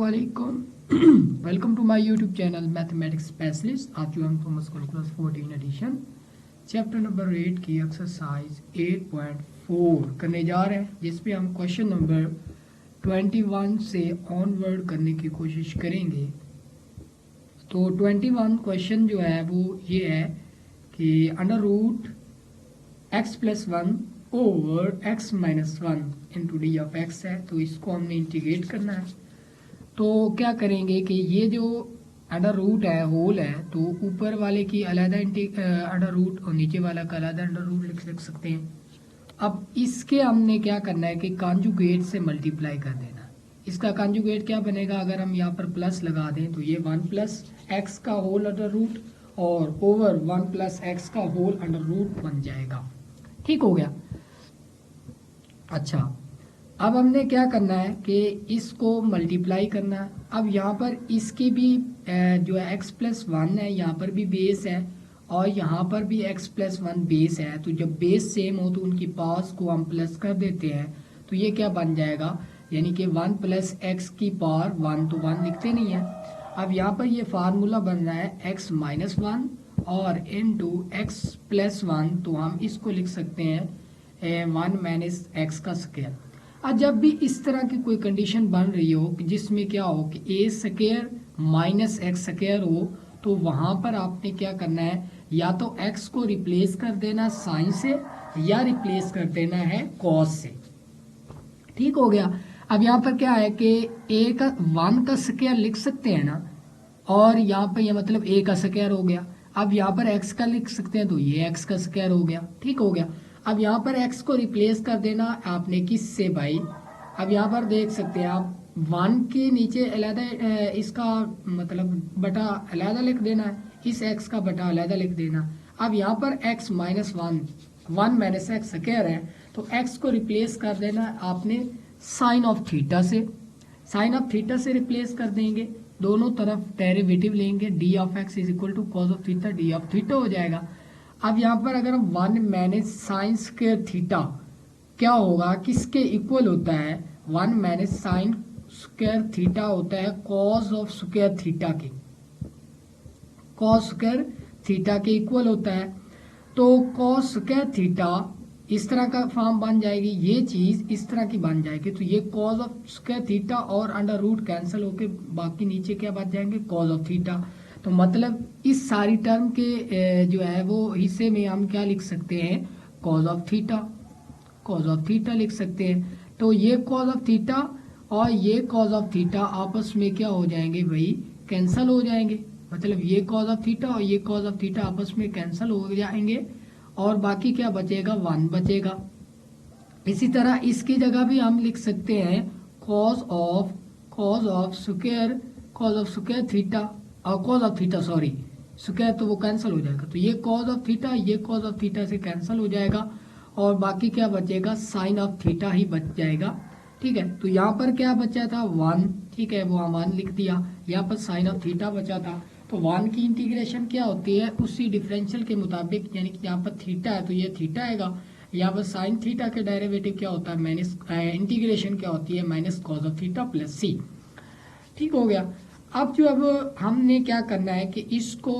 अस्सलामुअलैकुम। Welcome to my YouTube channel mathematics specialist. आज जो हम Thomas calculus 14 edition chapter number 8 की एक्सरसाइज 8.4 करने जा रहे हैं, जिसपे हम क्वेश्चन नंबर 21 से ऑनवर्ड करने की कोशिश करेंगे। तो 21 क्वेश्चन जो है वो ये है कि under root x plus 1 over x minus 1 into D of x है, तो इसको हमने इंटीग्रेट करना है। तो क्या करेंगे कि ये जो अंडर रूट है, होल है, तो ऊपर वाले की अलग अंडर रूट और नीचे वाला का अलग अंडर रूट लिख सकते हैं। अब इसके हमने क्या करना है कि कॉन्जुगेट से मल्टीप्लाई कर देना। इसका कॉन्जुगेट क्या बनेगा, अगर हम यहाँ पर प्लस लगा दें तो ये 1 प्लस एक्स का होल अंडर रूट और ओवर 1 प्लस एक्स का होल अंडर रूट बन जाएगा। ठीक हो गया। अच्छा, अब हमने क्या करना है कि इसको मल्टीप्लाई करना है। अब यहाँ पर इसकी भी जो है x प्लस 1 है, यहाँ पर भी बेस है और यहाँ पर भी x प्लस 1 बेस है। तो जब बेस सेम हो तो उनकी पास को हम प्लस कर देते हैं, तो ये क्या बन जाएगा, यानी कि 1 प्लस एक्स की पावर 1, तो 1 लिखते नहीं है। अब यहाँ पर ये फार्मूला बन रहा है x माइनस 1 और इनटू x प्लस 1, तो हम इसको लिख सकते हैं 1 माइनस एक्स का स्क्वायर। अब जब भी इस तरह की कोई कंडीशन बन रही हो कि जिसमें क्या हो कि ए स्क्वायर माइनस एक्स स्क्वायर हो, तो वहां पर आपने क्या करना है, या तो एक्स को रिप्लेस कर देना साइन से या रिप्लेस कर देना है कॉस से। ठीक हो गया। अब यहाँ पर क्या है कि ए का 1 का स्क्वायर लिख सकते हैं ना, और यहाँ पर यह मतलब ए का स्क्वायर हो गया। अब यहाँ पर एक्स का लिख सकते हैं तो ये एक्स का स्क्वायर हो गया। ठीक हो गया। अब यहाँ पर x को रिप्लेस कर देना आपने किससे भाई, अब यहाँ पर देख सकते हैं आप 1 के नीचे अलग इसका मतलब बटा अलग लिख देना है, इस x का बटा अलग लिख देना। अब यहाँ पर x minus 1 minus x square है, तो x को रिप्लेस कर देना आपने साइन ऑफ थीटा से। साइन ऑफ थीटा से रिप्लेस कर देंगे, दोनों तरफ डेरिवेटिव लेंगे, D of x is equal to cos of theta, D of theta हो जाएगा। अब यहाँ पर अगर हम 1 माइनस साइन स्क्वायर थीटा क्या होगा, किसके इक्वल होता है, 1 माइनस साइन स्क्वायर थीटा होता है कॉस ऑफ स्क्वायर थीटा के, कॉस स्क्वायर थीटा के इक्वल होता है। तो कॉस स्क्वायर थीटा इस तरह का फॉर्म बन जाएगी, ये चीज इस तरह की बन जाएगी, तो ये कॉस ऑफ स्क्वायर थीटा और अंडर रूट कैंसिल होके बाकी नीचे क्या बच जाएंगे, कॉस ऑफ थीटा। तो मतलब इस सारी टर्म के जो है वो हिस्से में हम क्या लिख सकते हैं, cos of theta, cos of theta लिख सकते हैं। तो ये कॉस ऑफ थीटा और ये कॉस ऑफ थीटा आपस में क्या हो जाएंगे भाई, कैंसल हो जाएंगे। मतलब ये कॉस ऑफ थीटा और ये कॉस ऑफ थीटा आपस में कैंसल हो जाएंगे और बाकी क्या बचेगा, 1 बचेगा। इसी तरह इसकी जगह भी हम लिख सकते हैं कॉस ऑफ स्क्वायर थीटा और cos of theta, sorry square तो वो कैंसिल हो जाएगा, तो ये कॉस ऑफ थीटा ये कॉस ऑफ थीटा से कैंसिल हो जाएगा और बाकी क्या बचेगा, साइन ऑफ थीटा ही बच जाएगा। ठीक है, तो यहाँ पर क्या बचा था, 1। ठीक है, वो हम 1 लिख दिया। यहाँ पर साइन ऑफ थीटा बचा था, तो 1 की इंटीग्रेशन क्या होती है, उसी डिफरेंशियल के मुताबिक, यानी कि यहाँ पर थीटा है तो ये थीटा आएगा, यहाँ पर साइन थीटा के डेरिवेटिव क्या होता है, माइनस इंटीग्रेशन क्या होती है, minus cos of theta plus C. ठीक हो गया। अब हमने क्या करना है कि इसको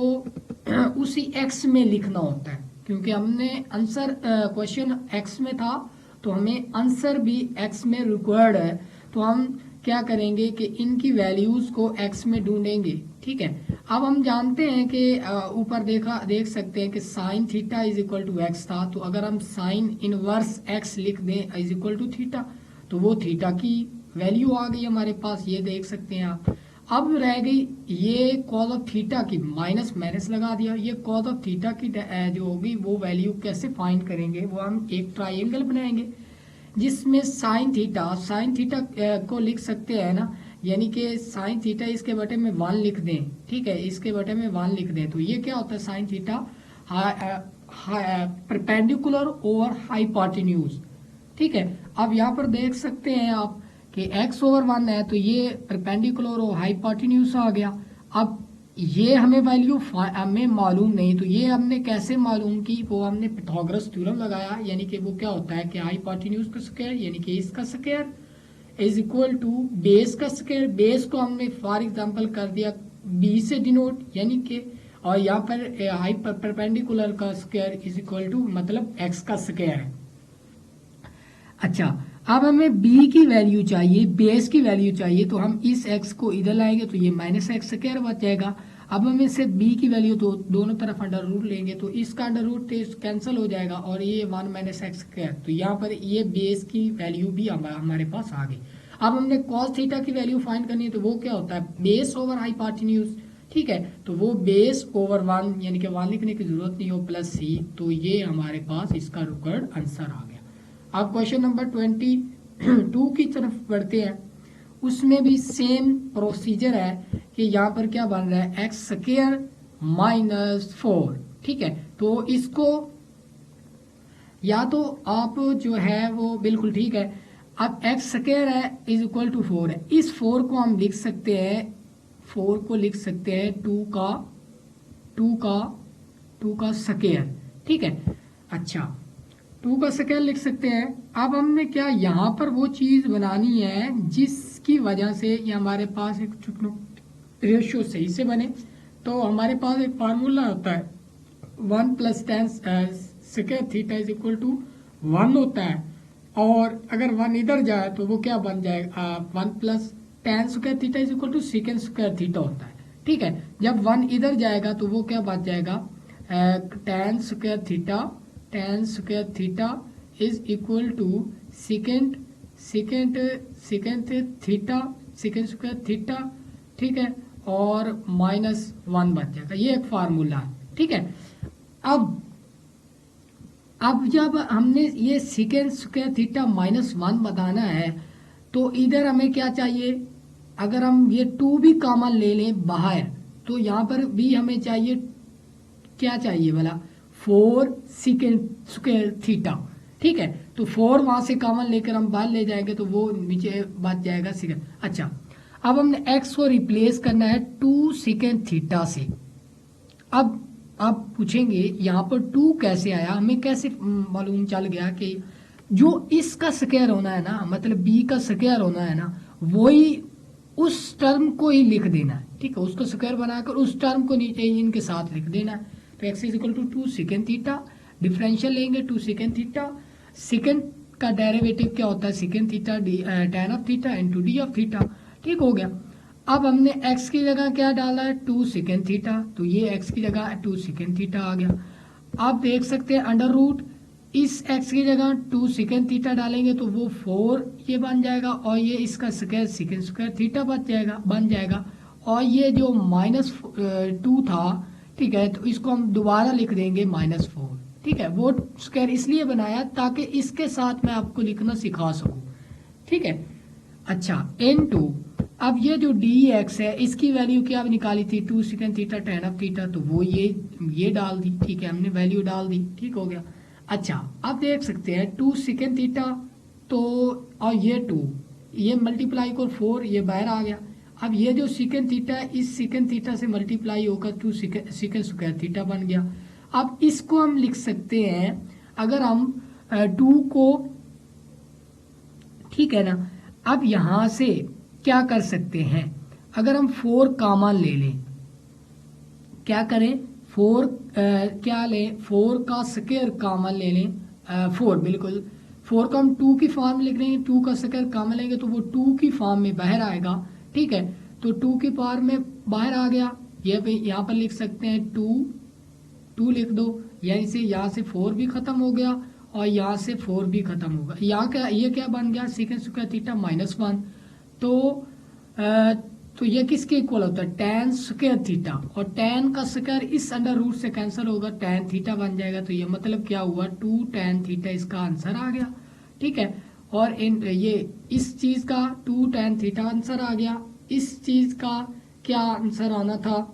उसी x में लिखना होता है, क्योंकि हमने आंसर क्वेश्चन x में था, तो हमें आंसर भी x में रिक्वायर्ड है। तो हम क्या करेंगे कि इनकी वैल्यूज को x में ढूंढेंगे। ठीक है, अब हम जानते हैं कि ऊपर देख सकते हैं कि sine theta is equal to x था, तो अगर हम साइन इनवर्स x लिख दें इज इक्वल टू थीटा, तो वो थीटा की वैल्यू आ गई हमारे पास, ये देख सकते हैं आप। अब रह गई ये कॉस ऑफ थीटा की, माइनस माइनस लगा दिया, ये कॉस ऑफ थीटा की जो होगी वो वैल्यू कैसे फाइंड करेंगे, वो हम एक ट्राइंगल बनाएंगे जिसमें साइन थीटा को लिख सकते हैं ना, यानी कि साइन थीटा इसके बटे में 1 लिख दें। ठीक है, इसके बटे में 1 लिख दें, तो ये क्या होता है, sine theta perpendicular over hypotenuse. ठीक है, अब यहाँ पर देख सकते हैं आप कि x ओवर 1 है, तो ये परपेंडिकुलर और हाइपोटेन्यूज आ गया। अब ये हमें वैल्यू हमें मालूम नहीं, तो ये हमने कैसे मालूम की, वो हमने पाइथागोरस थ्योरम लगाया, यानी कि वो क्या होता है कि हाइपोटेन्यूज का स्क्वायर यानी कि इसका square is equal to base का स्क्वायर, बेस को हमने फॉर एग्जांपल कर दिया बी से डिनोट, यानी कि और यहाँ पर हाइपर परपेंडिकुलर का स्क्वायर इज इक्वल टू मतलब एक्स का स्क्वायर है। अच्छा, अब हमें b की वैल्यू चाहिए, बेस की वैल्यू चाहिए, तो हम इस x को इधर लाएंगे तो ये माइनस एक्स स्क्वायर बच जाएगा। अब हम इससे b की वैल्यू तो दोनों तरफ अंडर रूट लेंगे तो इसका अंडर रूट कैंसिल हो जाएगा और ये 1 माइनस एक्स स्क्वायर, तो यहाँ पर ये बेस की वैल्यू भी हमारे पास आ गई। अब हमने कॉस थीटा की वैल्यू फाइंड करनी है, तो वो क्या होता है बेस ओवर हाइपोटेन्यूज, ठीक है, तो वो बेस ओवर 1 यानी कि 1 लिखने की जरूरत नहीं हो प्लस सी, तो ये हमारे पास इसका रिक्वायर्ड आंसर आ गया। अब क्वेश्चन नंबर 22 की तरफ बढ़ते हैं, उसमें भी सेम प्रोसीजर है कि यहाँ पर क्या बन रहा है एक्स स्क्वायर माइनस 4, ठीक है, तो इसको या तो आप जो है वो बिल्कुल ठीक है, अब एक्स स्क्वायर है इज इक्वल टू 4 है, इस 4 को हम लिख सकते हैं, 4 को लिख सकते हैं 2 का स्क्वायर, ठीक है। अच्छा, 2 का स्क्वायर लिख सकते हैं। अब हमने क्या यहाँ पर वो चीज बनानी है जिसकी वजह से ये हमारे पास एक रेशियो सही से बने, तो हमारे पास एक फार्मूला होता है 1 plus tan square theta is equal to 1 होता है, और अगर 1 इधर जाए तो वो क्या बन जाएगा 1 plus tan square theta is equal to second square theta होता है, ठीक है। जब 1 इधर जाएगा तो वो क्या बच जाएगा tan square theta is equal to second square theta, ठीक है, और माइनस 1 बच जाएगा, ये एक फार्मूला है, ठीक है। अब जब हमने ये सेकेंड स्क्वायर थीटा माइनस 1 बताना है तो इधर हमें क्या चाहिए, अगर हम ये 2 भी कॉमन ले लें बाहर तो यहाँ पर भी हमें चाहिए, क्या चाहिए भला 4 सेकेंड स्क्वायर थीटा, ठीक है, तो 4 वहां से कॉमन लेकर हम बाहर ले जाएंगे तो वो नीचे बच जाएगा सेकेंड। अच्छा, अब हमने x को रिप्लेस करना है 2 सेकेंड थीटा से। अब आप पूछेंगे यहाँ पर 2 कैसे आया, हमें कैसे मालूम चल गया कि जो इसका स्क्वायर होना है ना, मतलब b का स्क्वायर होना है ना, वही उस टर्म को ही लिख देना है, ठीक है, उसको स्क्वायर बनाकर उस टर्म को नीचे इनके साथ लिख देना है। तो x is equal to 2 second theta, differential लेंगे 2 सेकेंड थीटा, सेकेंड का डेरिवेटिव क्या होता है second theta tan of theta into d of theta, ठीक हो गया। अब हमने x की जगह क्या डाला है 2 सेकेंड थीटा, तो ये x की जगह 2 सेकेंड थीटा आ गया। आप देख सकते हैं अंडर रूट इस x की जगह 2 सेकेंड थीटा डालेंगे तो वो 4 ये बन जाएगा, और ये इसका स्क्वायर सेकेंड स्क्वायर थीटा बन जाएगा, और ये जो -2 था, ठीक है, तो इसको हम दोबारा लिख देंगे -4, ठीक है। वो स्क्वायर इसलिए बनाया ताकि इसके साथ मैं आपको लिखना सिखा सकूं, ठीक है। अच्छा, n2, अब ये जो dx है इसकी वैल्यू क्या निकाली थी 2 second theta tan of theta, तो वो ये डाल दी, ठीक है, हमने वैल्यू डाल दी, ठीक हो गया। अच्छा, अब देख सकते हैं 2 सेकेंड थीटा तो और ये 2 ये मल्टीप्लाई को 4 ये बाहर आ गया। अब ये जो सेकेंड थीटा है इस सेकेंड थीटा से मल्टीप्लाई होकर 2 सेकेंड स्क्वायर थीटा बन गया। अब इसको हम लिख सकते हैं, अगर हम 2 को, ठीक है ना, अब यहां से क्या कर सकते हैं, अगर हम 4 कॉमन ले लें, क्या करें 4 क्या लें 4 का स्क्वायर कॉमन ले लें, 4 बिल्कुल 4 को हम 2 की फॉर्म लिख लेंगे, 2 का स्क्वायर कॉमन लेंगे तो वो 2 की फॉर्म में बाहर आएगा, ठीक है, तो 2 की पावर में बाहर आ गया, ये यहाँ पर लिख सकते हैं 2 लिख दो, यानी से यहाँ से 4 भी खत्म हो गया और यहाँ से 4 भी खत्म होगा, यहाँ क्या ये क्या बन गया सेकेंड स्क्वायर थीटा -1, तो ये किसके इक्वल होता है tan स्क्वायर थीटा, और tan का स्क्वायर इस अंडर रूट से कैंसिल होगा tan थीटा बन जाएगा, तो ये मतलब क्या हुआ 2 tan थीटा इसका आंसर आ गया, ठीक है। और ये इस चीज का 2 tan थीटा आंसर आ गया, इस चीज का क्या आंसर आना था,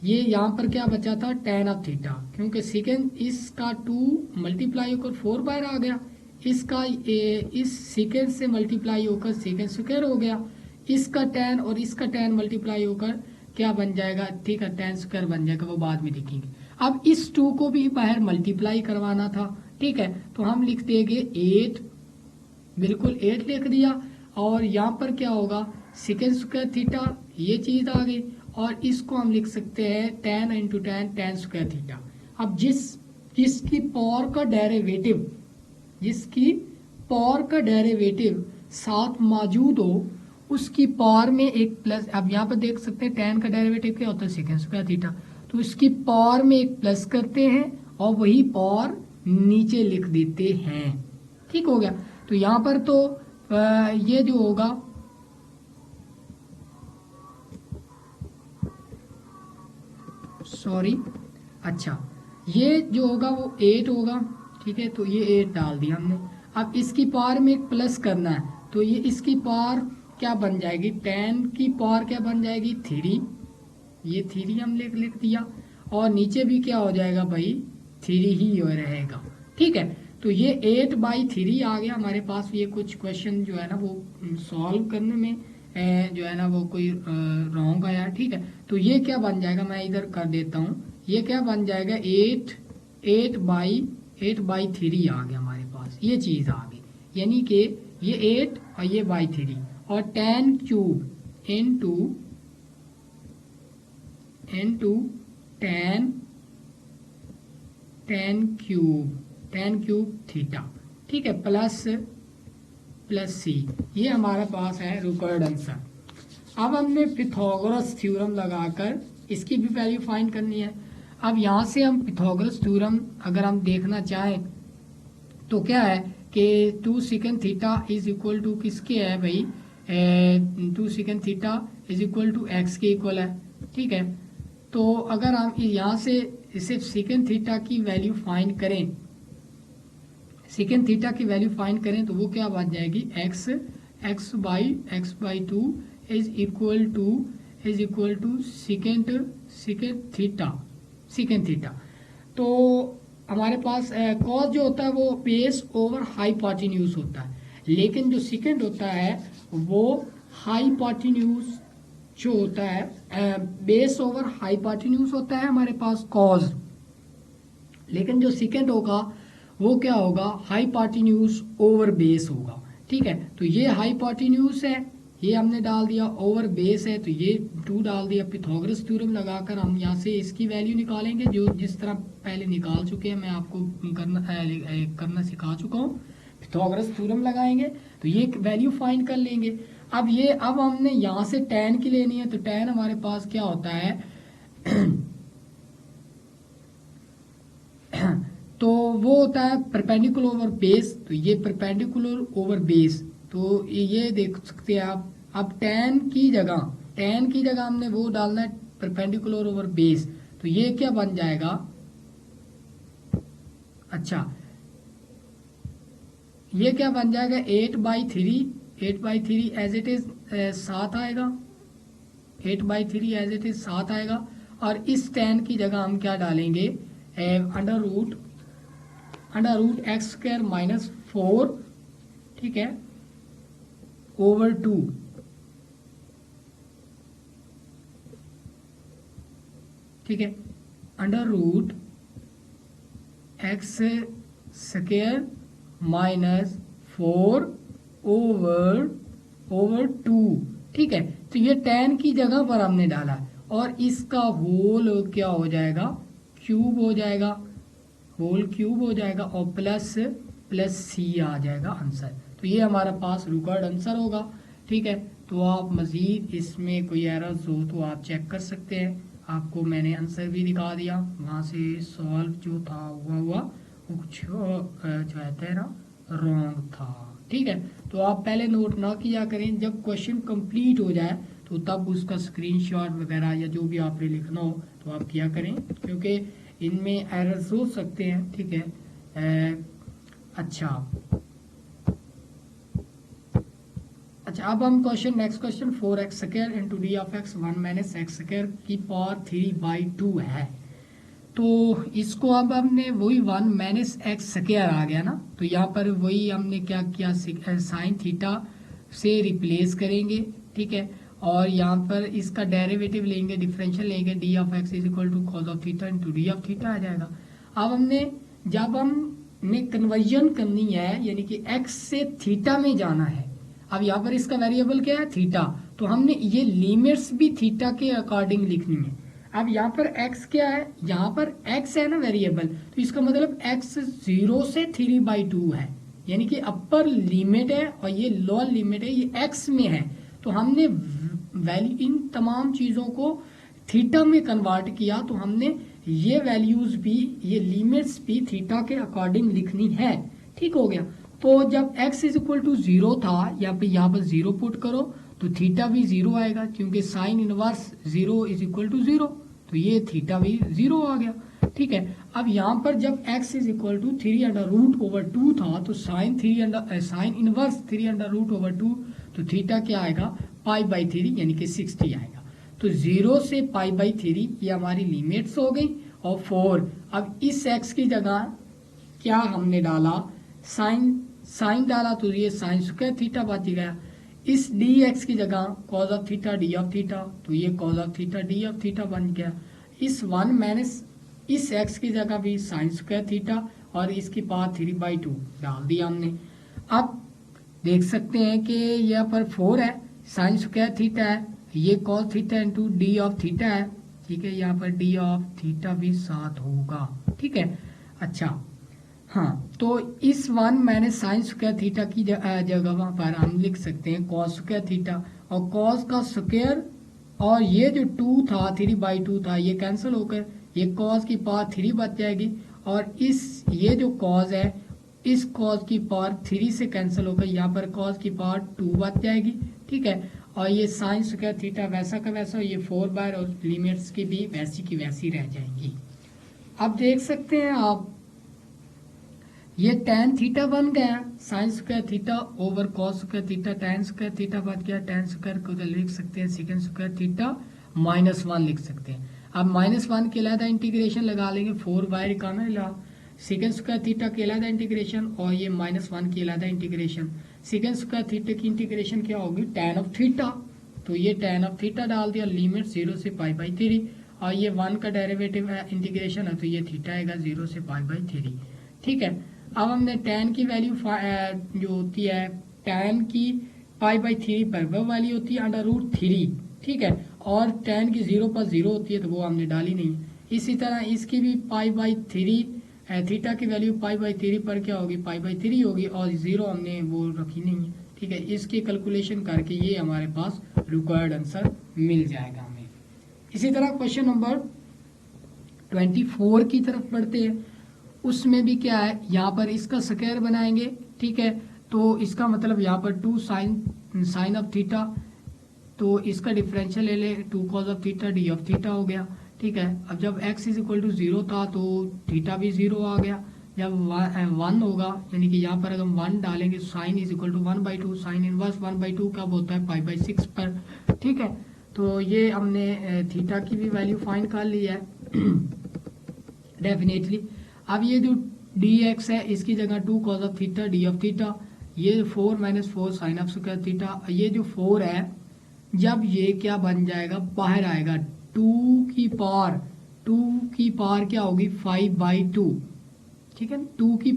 ये यहाँ पर क्या बचा था tan ऑफ थीटा, क्योंकि सेकेंड इसका 2 मल्टीप्लाई होकर 4 बाहर आ गया, इसका इस सेकेंड से मल्टीप्लाई होकर सेकेंड स्क्वायर हो गया, इसका tan और इसका tan मल्टीप्लाई होकर क्या बन जाएगा, ठीक है, tan स्क्वायर बन जाएगा, वो बाद में लिखेंगे। अब इस 2 को भी बाहर मल्टीप्लाई करवाना था, ठीक है, तो हम लिख देंगे 8, बिल्कुल 8 लिख दिया, और यहाँ पर क्या होगा सेकेंड स्क्वायर थीटा, ये चीज आ गई। और इसको हम लिख सकते हैं tan into tan square theta. अब जिसकी पावर का डेरिवेटिव, जिसकी पावर का डेरिवेटिव साथ मौजूद हो उसकी पावर में एक प्लस, अब यहाँ पर देख सकते हैं tan का डेरिवेटिव क्या होता है सेकेंड स्क्वायर थीटा, तो इसकी पावर में एक प्लस करते हैं और वही पावर नीचे लिख देते हैं। ठीक हो गया। तो यहाँ पर तो ये जो होगा सॉरी, अच्छा ये जो होगा वो 8 होगा। ठीक है, तो ये 8 डाल दिया हमने। अब इसकी पावर में एक प्लस करना है, तो ये इसकी पावर क्या बन जाएगी, 10 की पावर क्या बन जाएगी 3, ये 3 हम लिख दिया। और नीचे भी क्या हो जाएगा भाई 3 ही हो रहेगा। ठीक है, तो ये 8/3 आ गया हमारे पास। ये कुछ क्वेश्चन जो है ना वो सॉल्व करने में जो है ना वो कोई रॉन्ग आया। ठीक है, तो ये क्या बन जाएगा, मैं इधर कर देता हूँ, ये क्या बन जाएगा 8/3 आ गया हमारे पास, ये चीज आ गई। यानी कि ये 8 और ये बाई 3 और 10 क्यूब इंटू 10 क्यूब थीटा। ठीक है, प्लस सी, ये हमारे पास है रिक्वायर्ड आंसर। अब हमने पिथागोरस थ्योरम लगाकर इसकी भी वैल्यू फाइंड करनी है। अब यहाँ से हम पिथागोरस थ्योरम अगर हम देखना चाहें तो क्या है कि 2 second theta is equal to किसके है भाई, 2 second theta is equal to x के इक्वल है। ठीक है, तो अगर हम यहाँ से इसे सेकंड थीटा की वैल्यू फाइंड करें, सेकंड थीटा की वैल्यू फाइंड करें तो वो क्या बन जाएगी x by 2 is equal to second theta. तो हमारे पास कॉस जो होता है वो बेस ओवर हाइपोटेन्यूज होता है, लेकिन जो सेकंड होता है वो हाइपोटेन्यूज जो होता है, बेस ओवर हाइपोटेन्यूज होता है हमारे पास कॉस, लेकिन जो सेकंड होगा वो क्या होगा हाइपोटेन्यूज ओवर बेस होगा। ठीक है, तो ये हाइपोटेन्यूज है, ये हमने डाल दिया, ओवर बेस है तो ये 2 डाल दिया। पिथागोरस थ्योरम लगाकर हम यहाँ से इसकी वैल्यू निकालेंगे, जो जिस तरह पहले निकाल चुके हैं, मैं आपको करना सिखा चुका हूँ। पिथागोरस थ्योरम लगाएंगे तो ये वैल्यू फाइंड कर लेंगे। अब हमने यहाँ से tan की लेनी है, तो tan हमारे पास क्या होता है तो वो होता है परपेंडिकुलर ओवर बेस, तो ये परपेंडिकुलर ओवर बेस, तो ये देख सकते हैं आप। अब tan की जगह हमने वो डालना है परपेंडिकुलर ओवर बेस, तो ये क्या बन जाएगा, अच्छा ये क्या बन जाएगा 8/3 एज इट इज 7 आएगा, 8/3 एज इट इज 7 आएगा। और इस tan की जगह हम क्या डालेंगे under root x square minus 4, ठीक है, ओवर 2, ठीक है, under root x square minus 4 over 2। ठीक है, तो ये tan की जगह पर हमने डाला और इसका होल क्या हो जाएगा क्यूब हो जाएगा, होल क्यूब हो जाएगा और प्लस सी आ जाएगा आंसर। तो ये हमारा पास रिक्वायर्ड आंसर होगा। ठीक है, तो आप मजीद इसमें कोई एरर्स हो तो आप चेक कर सकते हैं। आपको मैंने आंसर भी दिखा दिया, वहाँ से सॉल्व जो था हुआ वो कुछ जो है ना रॉन्ग था। ठीक है, तो आप पहले नोट ना किया करें, जब क्वेश्चन कंप्लीट हो जाए तो तब उसका स्क्रीनशॉट वगैरह या जो भी आपने लिखना हो तो आप किया करें, क्योंकि इनमें एरर्स हो सकते हैं। ठीक है, अच्छा अब हम next question 4x square into D of x 1 minus x square की पावर 3/2 है। तो इसको अब हमने वही 1 माइनस एक्स स्क्वायर आ गया ना, तो यहाँ पर वही हमने क्या किया साइन थीटा से रिप्लेस करेंगे। ठीक है, और यहाँ पर इसका डेरिवेटिव लेंगे, डिफरेंशियल लेंगे, D of x is equal to cos of theta into D of theta आ जाएगा। अब जब हमने कन्वर्जन करनी है, यानी कि एक्स से थीटा में जाना है, अब यहाँ पर इसका वेरिएबल क्या है, थीटा, तो हमने ये लिमिट्स भी थीटा के अकॉर्डिंग लिखनी है। अब यहाँ पर x क्या है, यहाँ पर x है ना वेरिएबल, तो इसका मतलब x 0 से 3/2 है, यानी कि अपर लिमिट है और ये लोअर लिमिट है, ये x में है। तो हमने वैल्यू इन तमाम चीज़ों को थीटा में कन्वर्ट किया, तो हमने ये वैल्यूज भी, ये लिमिट्स भी थीटा के अकॉर्डिंग लिखनी है। ठीक हो गया। तो जब x इज इक्वल टू 0 था, यहाँ पर 0 पुट करो तो थीटा भी 0 आएगा, क्योंकि sine inverse 0 is equal to 0, तो ये थीटा भी 0 आ गया। ठीक है। अब यहाँ पर जब x इज इक्वल टू 3√2 था, तो साइन इनवर्स 3√2, तो थीटा क्या आएगा, π/3 यानी कि 60 आएगा। तो 0 से π/3 ये हमारी लिमिट्स हो गई। और 4, अब इस x की जगह क्या हमने डाला, साइन डाला, तो ये साइन स्क्वायर थीटा बच गया। इस dx की जगह cause of theta D of theta, तो ये cause of theta D of theta बन गया। इस 1 माइनस इस x की जगह भी साइन स्क्वायर थीटा और इसकी पावर 3/2 डाल दिया हमने। अब देख सकते हैं कि यहाँ पर 4 है, साइन स्क्वायर थीटा है, ये cos theta into D of theta है। ठीक है, यहाँ पर डी ऑफ थीटा भी साथ होगा। ठीक है, अच्छा हाँ, तो इस 1 माइनस साइन स्क्वायर थीटा की जगह पर हम लिख सकते हैं कॉस स्क्वायर थीटा, और कॉस का स्क्वायर और ये जो 2 था 3/2 था, ये कैंसिल होकर ये कॉस की पावर 3 बच जाएगी, और ये जो कॉस है, इस कॉस की पावर 3 से कैंसिल होकर यहाँ पर कॉस की पावर 2 बच जाएगी। ठीक है, और ये साइन स्क्वायर थीटा वैसा का वैसा, ये 4 और लिमिट्स की भी वैसी की वैसी रह जाएंगी। अब देख सकते हैं आप, ये tan थीटा बन गया, sign square theta over cos square theta, tan square theta बच गया, tan स्क्वायर को लिख सकते हैं सेकंड स्क्वायर थीटा -1 लिख सकते हैं। अब -1 के अलग इंटीग्रेशन लगा लेंगे, 4 का ना सेकंड स्क्वायर थीटा के अलग इंटीग्रेशन, और ये -1 की अलग इंटीग्रेशन। सेकंड स्क्वायर थीटा की इंटीग्रेशन क्या होगी, tan ऑफ थीटा, तो ये tan ऑफ थीटा डाल दिया, लिमिट 0 से π/3, और ये 1 का डेरिवेटिव इंटीग्रेशन है, तो ये थीटा आएगा 0 से π/3। ठीक है, अब हमने tan की वैल्यू जो होती है, tan की π/3 पर वो वैल्यू होती है √3। ठीक है, और tan की 0 पर 0 होती है, तो वो हमने डाली नहीं। इसी तरह इसकी भी π/3, थीटा की वैल्यू π/3 पर क्या होगी, π/3 होगी, और 0 हमने वो रखी नहीं है। ठीक है, इसकी कैलकुलेशन करके ये हमारे पास रिक्वायर्ड आंसर मिल जाएगा हमें। इसी तरह क्वेश्चन नंबर 24 की तरफ बढ़ते हैं। उसमें भी क्या है, यहाँ पर इसका स्क्वायर बनाएंगे। ठीक है, तो इसका मतलब यहाँ पर 2 साइन ऑफ थीटा, तो इसका डिफरेंशियल ले ले 2 cos of theta D of theta हो गया। ठीक है, अब जब x इज इक्वल टू 0 था, तो थीटा भी 0 आ गया। जब 1 होगा, यानी कि यहाँ पर अगर हम 1 डालेंगे, sine is equal to 1/2, sine inverse 1/2 कब होता है, π/6 पर। ठीक है, तो ये हमने थीटा की भी वैल्यू फाइंड कर ली है डेफिनेटली। अब ये जो dx है, इसकी जगह 2 cos of theta D of theta, ये 4 - 4 साइन ऑफ स्क्वायर थीटा, ये जो 4 है, जब ये क्या बन जाएगा, बाहर आएगा, 2 की पावर क्या होगी, 5/2। ठीक है, 2 की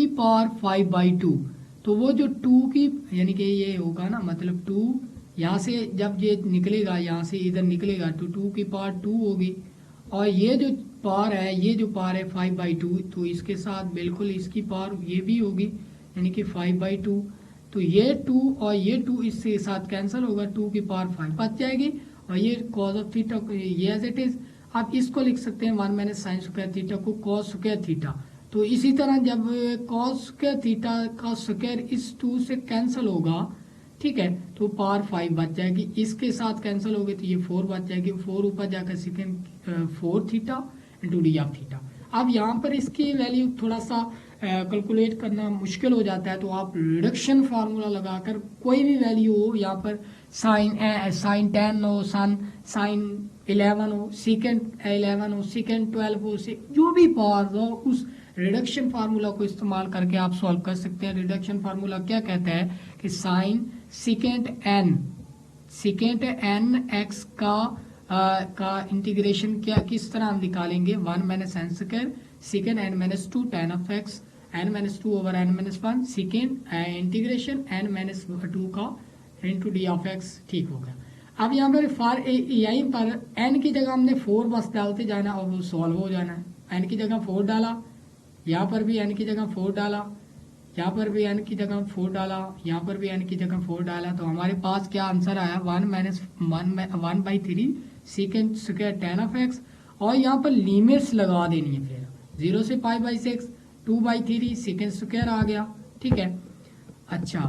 पावर 5/2, तो वो जो 2 की, यानी कि ये होगा ना, मतलब 2 यहाँ से जब ये निकलेगा, यहाँ से इधर निकलेगा, तो 2 की पावर 2 होगी, और ये जो पावर है 5/2, तो इसके साथ बिल्कुल इसकी पावर ये भी होगी, यानी कि 5/2, तो ये 2 और ये 2 इसके साथ कैंसिल होगा, 2 की पावर 5 बच जाएगी, और ये कॉस ऑफ थीटा ये एज इट इज। आप इसको लिख सकते हैं 1 माइनस साइन स्क्वायर थीटा को कॉस स्क्वायर थीटा। तो इसी तरह जब कॉस स्क्वायर थीटा का स्क्वायर इस 2 से कैंसिल होगा, ठीक है, तो पावर 5 बच जाएगी, इसके साथ कैंसिल हो गई, तो ये 4 बच जाएगी, 4 ऊपर जाकर second 4 theta into D of theta. अब यहाँ पर इसकी वैल्यू थोड़ा सा कैलकुलेट करना मुश्किल हो जाता है, तो आप रिडक्शन फार्मूला लगाकर कोई भी वैल्यू हो, यहाँ पर साइन 10 हो, साइन 11 हो, सेकेंड 11 हो, सेकेंड 12 हो, जो भी पावर हो, उस रिडक्शन फार्मूला को इस्तेमाल करके आप सॉल्व कर सकते हैं। रिडक्शन फार्मूला क्या कहता है कि साइन सेकेंड एन एक्स का इंटीग्रेशन क्या किस तरह हम निकालेंगे, 1 minus N square second N minus 2 tan of x n minus two over n minus one, second integration n minus two का इंटू डी ऑफ एक्स। ठीक हो गया। अब यहाँ पर फॉर यहीं पर n की जगह हमने 4 बस डालते जाना और वो सॉल्व हो जाना है। n की जगह 4 डाला, यहाँ पर भी n की जगह 4 डाला, यहाँ पर भी n की जगह 4 डाला, यहाँ पर भी n की जगह 4 डाला, तो हमारे पास क्या आंसर आया 1 minus 1/3 second square tan of x. और यहाँ पर लिमिट्स लगा देनी है, फिर 0 से π/6 2/3 सेकेंड स्क्वायर आ गया। ठीक है। अच्छा,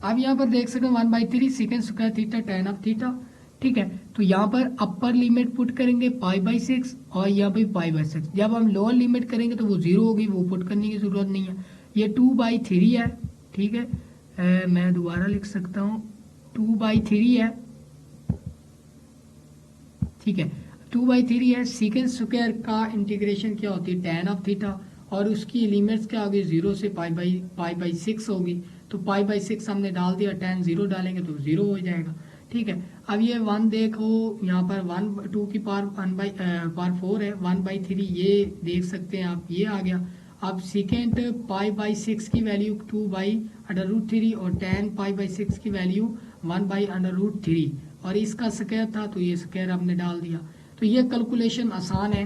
अब यहाँ पर देख सकते हैं 1/3 second square theta tan of theta. ठीक है, तो यहाँ पर अपर लिमिट पुट करेंगे π/6 और यहाँ पे π/6। जब हम लोअर लिमिट करेंगे तो वो 0 होगी, वो पुट करने की जरूरत नहीं है। ये 2/3 है। ठीक है, मैं दोबारा लिख सकता हूँ 2/3 है। ठीक है, 2/3 है। सेकेंड स्क्वायर का इंटीग्रेशन क्या होती है tan ऑफ थीटा, और उसकी लिमिट्स क्या होगी 0 से π/6 होगी। तो π/6 हमने डाल दिया, tan 0 डालेंगे तो 0 हो जाएगा। ठीक है, अब ये 1 देखो, यहाँ पर 1 2 की पावर 4 है, 1/3 ये देख सकते हैं आप, ये आ गया। अब सेकेंड π/6 की वैल्यू 2/√3 और tan π/6 की वैल्यू 1/√3 और इसका स्क्वायर था तो ये स्क्वायर हमने डाल दिया। तो ये कैलकुलेशन आसान है,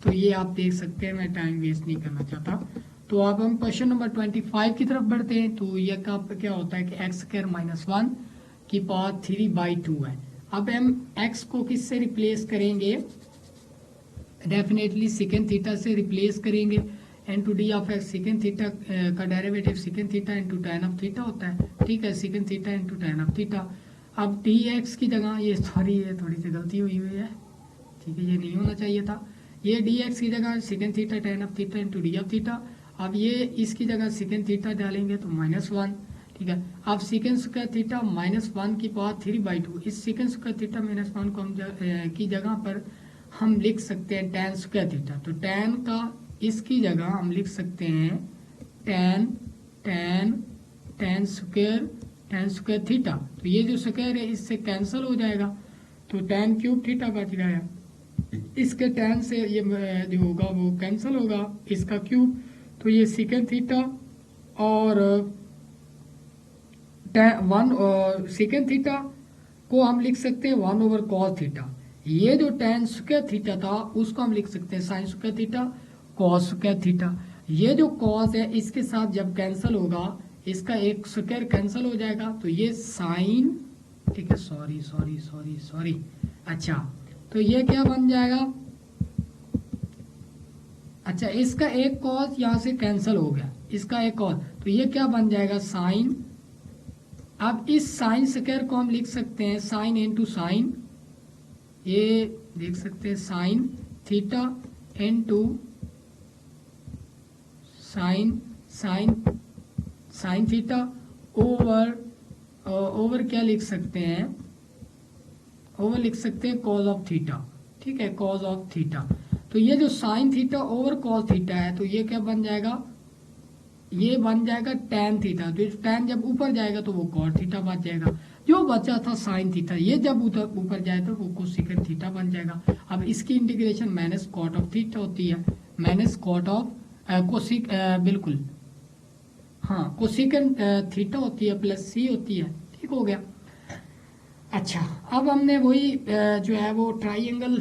तो ये आप देख सकते हैं, मैं टाइम वेस्ट नहीं करना चाहता। तो अब हम क्वेश्चन नंबर 25 की तरफ बढ़ते हैं। तो ये क्या होता है कि x² - 1 की पावर 3/2 है। अब हम x को किससे रिप्लेस करेंगे, डेफिनेटली सेकेंड थीटा से रिप्लेस करेंगे। Into D of x, second theta का derivative second theta into tan of theta होता है। ठीक है, second theta into tan of theta. अब डी एक्स की जगह ये थोड़ी सी गलती हुई है। ठीक है, ये नहीं होना चाहिए था। ये डी एक्स की जगह second theta tan of theta into D of theta. अब ये इसकी जगह सेकेंड थीटा डालेंगे तो -1। ठीक है, अब सेकेंड स्क्वायर थीटा -1 की पावर 3/2। इस सेकेंड स्क्वायर थीटा -1 को हम की जगह पर हम लिख सकते हैं tan स्क्वायर थीटा। तो tan का इसकी जगह हम लिख सकते हैं tan स्क्वायर थीटा। तो ये जो स्क्वायर है इससे कैंसिल हो जाएगा, तो tan क्यूब थीटा बच गया। इसके tan से ये जो होगा वो कैंसिल होगा, इसका क्यूब। तो ये सेकेंड थीटा और सेकेंड थीटा को हम लिख सकते हैं 1/cos थीटा। ये जो tan स्क्वायर थीटा था उसको हम लिख सकते हैं sin square theta cos square theta. ये जो cos है इसके साथ जब कैंसिल होगा, इसका एक स्क्वायर कैंसिल हो जाएगा, तो ये sin, ठीक है, सॉरी। अच्छा, तो ये क्या बन जाएगा, अच्छा इसका एक cos यहाँ से कैंसिल हो गया, इसका एक cos, तो ये क्या बन जाएगा sin। अब इस साइन स्क्वायर को हम लिख सकते हैं साइन इंटू साइन, ये देख सकते हैं sine theta into sine theta over क्या लिख सकते हैं, ओवर लिख सकते हैं कॉज ऑफ थीटा। ठीक है, कॉज ऑफ थीटा। तो ये जो sine theta over cos theta है, तो ये क्या बन जाएगा, ये बन जाएगा tan थीटा। तो tan जब ऊपर जाएगा तो वो cot थीटा बच जाएगा। जो बचा था sin थीटा, ये जब ऊपर जाए तो वो कोसेकेंट थीटा बन जाएगा। अब इसकी integration minus cot of theta होती है, माइनस cot ऑफ कोसिक, बिल्कुल हाँ, कोसेकेंट थीटा होती है प्लस c होती है। ठीक हो गया। अच्छा, अब हमने वही जो है वो ट्राइंगल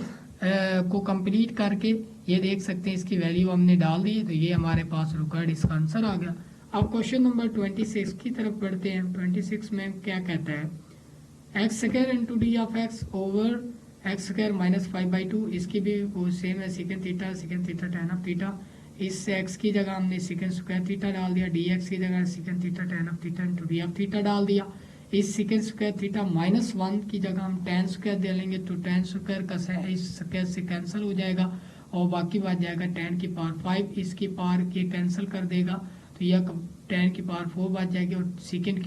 को कंप्लीट करके ये देख सकते हैं, इसकी वैल्यू हमने डाल दी, तो ये हमारे पास रिकॉर्ड इसका आंसर आ गया। अब क्वेश्चन नंबर 26 की तरफ बढ़ते हैं। 26 में क्या कहता है, x² into D of x over x² - 5/2। इसकी भी वो सेम है, second theta tan of theta. इस x की जगह हमने सेकेंड स्क्वायर थीटा डाल दिया, dx की जगह second theta tan of theta into D of theta डाल दिया। इस सेकेंड स्क्वायर थीटा -1 की जगह हम tan स्क्वायर दे लेंगे, तो tan स्क्वायर का इस स्क्वायर से कैंसिल हो जाएगा और बाकी बच जाएगा tan की पावर 5, इसकी पावर के कैंसिल कर देगा, तो यह tan की पावर 4 बच जाएगी। और सेकेंड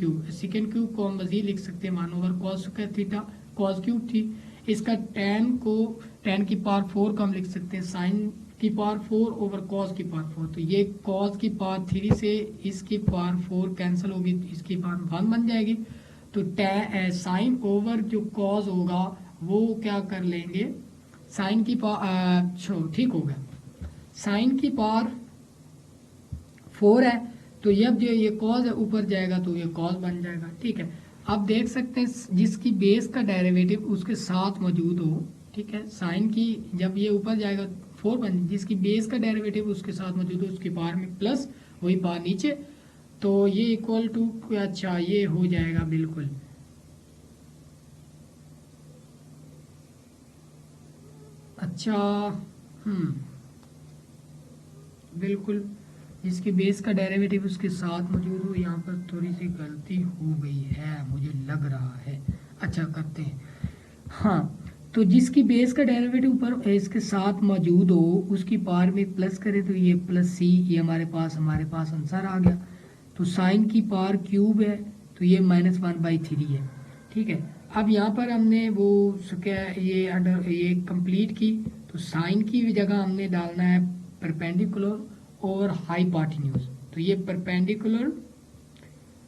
क्यूब को हम मजीद लिख सकते हैं 1/cos square theta, cos cube थी। इसका tan की पावर 4 को हम लिख सकते हैं sin की पावर 4 ओवर cos की पावर 4। तो ये cos की पावर 3 से इसकी पावर 4 कैंसिल होगी, तो इसकी पावर 1 बन जाएगी। तो साइन ओवर जो cos होगा वो क्या कर लेंगे, साइन की पावर ठीक हो गया, साइन की पावर 4 है, तो जब जो ये कॉज है ऊपर जाएगा तो ये कॉज बन जाएगा। ठीक है, अब देख सकते हैं जिसकी बेस का डेरिवेटिव उसके साथ मौजूद हो, ठीक है, साइन की जब ये ऊपर जाएगा 4 बन, जिसकी बेस का डेरिवेटिव उसके साथ मौजूद हो उसकी पावर में प्लस वही पावर नीचे, तो ये इक्वल टू, अच्छा ये हो जाएगा बिल्कुल, अच्छा बिल्कुल, जिसकी बेस का डेरिवेटिव उसके साथ मौजूद हो। यहाँ पर थोड़ी सी गलती हो गई है मुझे लग रहा है, अच्छा करते हैं, हाँ, तो जिसकी बेस का डेरिवेटिव ऊपर इसके साथ मौजूद हो उसकी पावर में प्लस करें तो ये प्लस सी, ये हमारे पास आंसर आ गया। तो साइन की पावर क्यूब है तो ये -1/3 है। ठीक है, अब यहाँ पर हमने वो ये अंडर ये कंप्लीट की, तो साइन की जगह हमने डालना है परपेंडिकुलर और हाइपोटेन्यूज, तो ये परपेंडिकुलर,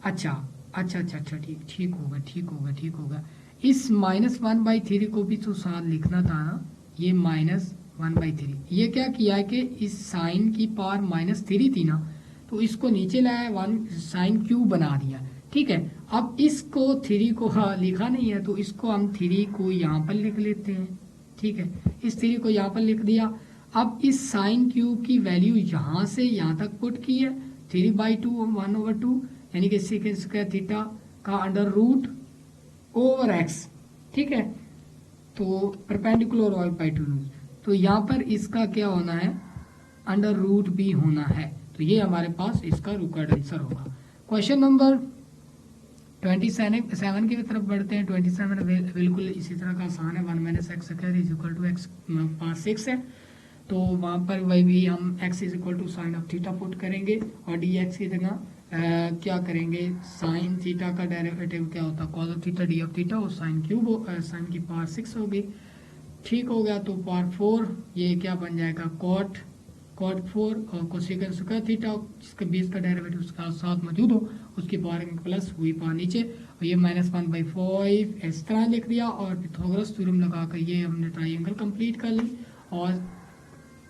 अच्छा अच्छा अच्छा अच्छा, ठीक होगा। इस -1/3 को भी तो साथ लिखना था ना, ये -1/3, ये क्या किया है कि इस साइन की पावर -3 थी ना, तो इसको नीचे लाया 1 साइन क्यूब बना दिया। ठीक है, अब इसको 3 को लिखा नहीं है तो इसको हम 3 को यहाँ पर लिख लेते हैं। ठीक है, इस 3 को यहाँ पर लिख दिया। अब इस साइन क्यूब की वैल्यू यहाँ से यहाँ तक पुट की है, 3/2 1/2, यानी कि सेकेंड स्क्वायर थीटा का अंडर रूट ओवर एक्स। ठीक है, तो परपेंडिकुलर और हाइपोटेन्यूज, तो यहाँ पर इसका क्या होना है, अंडर रूट भी होना है, तो ये हमारे पास इसका रिक्वायर्ड आंसर होगा। क्वेश्चन नंबर 27 की तरफ बढ़ते हैं। 27 बिल्कुल इसी तरह का आसान है, 1 - x square is equal to x पास 6 है, तो वहाँ पर वही भी हम x is equal to sine of theta put करेंगे और dx की जगह क्या करेंगे, साइन थीटा का डेरिवेटिव क्या होता है, cos of theta D of theta, और साइन क्यूब साइन की पावर 6 होगी। ठीक हो गया, तो पावर 4 ये क्या बन जाएगा, कॉट 4 और कोसेकंड स्क्वायर थीटा, जिसके बेस का डेरिवेटिव उसका साथ मौजूद हो उसकी पावर में प्लस हुई पावर नीचे, और ये -1/5 इस तरह लिख दिया, और पिथागोरस थ्योरम लगाकर ये हमने ट्राइंगल कंप्लीट कर ली, और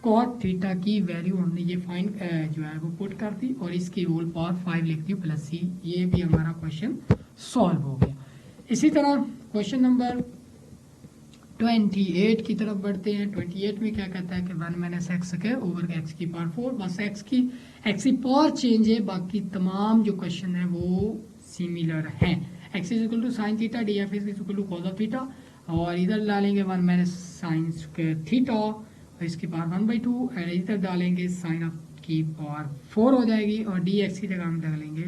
कॉट थीटा की वैल्यू हमने ये फाइंड जो है वो पुट कर दी, और इसकी होल पावर 5 लिख दी प्लस सी, ये भी हमारा क्वेश्चन सॉल्व हो गया। इसी तरह क्वेश्चन नंबर 28 की तरफ बढ़ते हैं। 28 में क्या कहता है कि 1 - x स्क्वायर ओवर x की पावर 4, बस x की पावर चेंज है, बाकी तमाम जो क्वेश्चन है वो सिमिलर हैं। x is equal to sine theta, D F is equal to cos of theta, और इधर डालेंगे 1 - साइन स्क्वायर थीटा और इसकी पावर 1/2, और इधर डालेंगे साइन ऑफ की पावर 4 हो जाएगी, और डी एक्स की जगह हम डालेंगे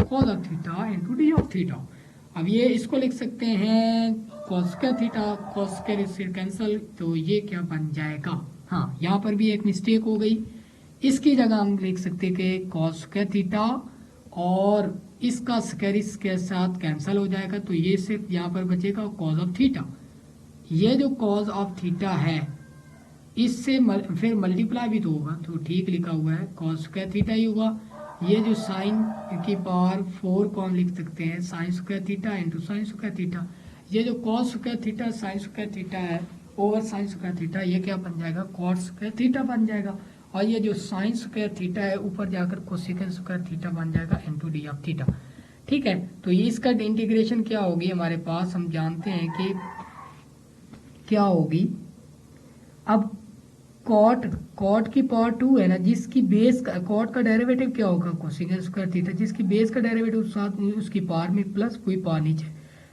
cos of theta into D of theta. अब ये इसको लिख सकते हैं cos square theta, cos square इससे कैंसिल, तो ये क्या बन जाएगा, हाँ यहाँ पर भी एक मिस्टेक हो गई, इसकी जगह हम लिख सकते हैं कि कॉस स्क्वायर थीटा और इसका स्क्वायर इसके साथ कैंसिल हो जाएगा, तो ये सिर्फ यहाँ पर बचेगा कॉस ऑफ थीटा। ये जो कॉस ऑफ थीटा है इससे फिर मल्टीप्लाई भी तो होगा, तो ठीक लिखा हुआ है कॉस स्क्वायर थीटा ही होगा। ये जो साइन की पावर 4 को हम लिख सकते हैं sign square theta into sine square theta, ये जो cos square theta sine square theta है ओवर साइन स्क्वायर थीटा, ये क्या बन जाएगा, कॉस स्क्वायर थीटा बन जाएगा, और ये जो साइन स्क्वायर थीटा है ऊपर जाकर कोसेकंड स्क्वायर थीटा बन जाएगा इंटू डी ऑफ थीटा। ठीक है, तो ये इसका इंटीग्रेशन क्या होगी हमारे पास, हम जानते हैं कि क्या होगी, अब कॉट की पावर 2 है ना, जिसकी बेस का कॉट का डेरिवेटिव क्या होगा, कोसेकंड स्क्वायर थीटा, जिसकी बेस का डेरिवेटिव साथ उसकी पावर में प्लस कोई पावर नीचे,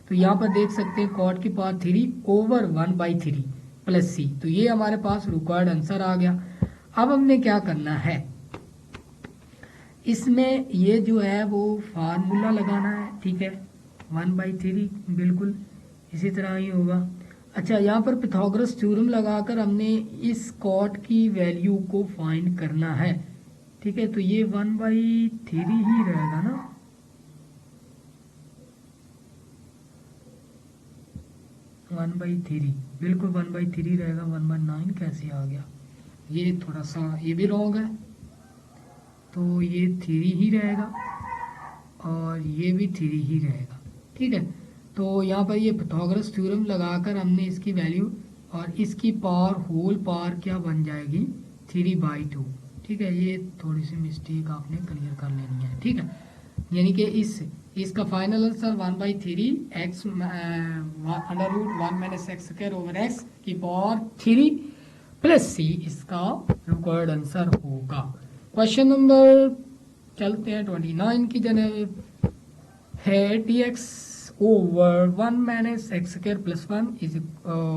तो यहाँ पर देख सकते हैं कॉट की पावर 3 ओवर 1/3 प्लस सी, तो ये हमारे पास रिक्वायर्ड आंसर आ गया। अब हमने क्या करना है, इसमें ये जो है वो फार्मूला लगाना है। ठीक है, 1/3 बिल्कुल इसी तरह ही होगा। अच्छा, यहाँ पर पिथागोरस थ्योरम लगाकर हमने इस कॉट की वैल्यू को फाइंड करना है। ठीक है, तो ये 1/3 ही रहेगा ना, बिल्कुल 1/3 रहेगा, 1/9 कैसे आ गया, ये थोड़ा सा ये भी रॉन्ग है, तो ये 3 ही रहेगा और ये भी 3 ही रहेगा। ठीक है, तो यहाँ पर ये पिथागोरस थ्योरम लगाकर हमने इसकी वैल्यू और इसकी पावर होल पावर क्या बन जाएगी 3/2। ठीक है, ये थोड़ी सी मिस्टेक आपने क्लियर कर लेनी है। ठीक है, यानी कि इसका final answer 1/3 x under root 1 - x² की पावर 3 प्लस c इसका रिक्वायर्ड आंसर होगा। क्वेश्चन नंबर चलते हैं 29 की जगह है dx over 1 - x² plus 1 is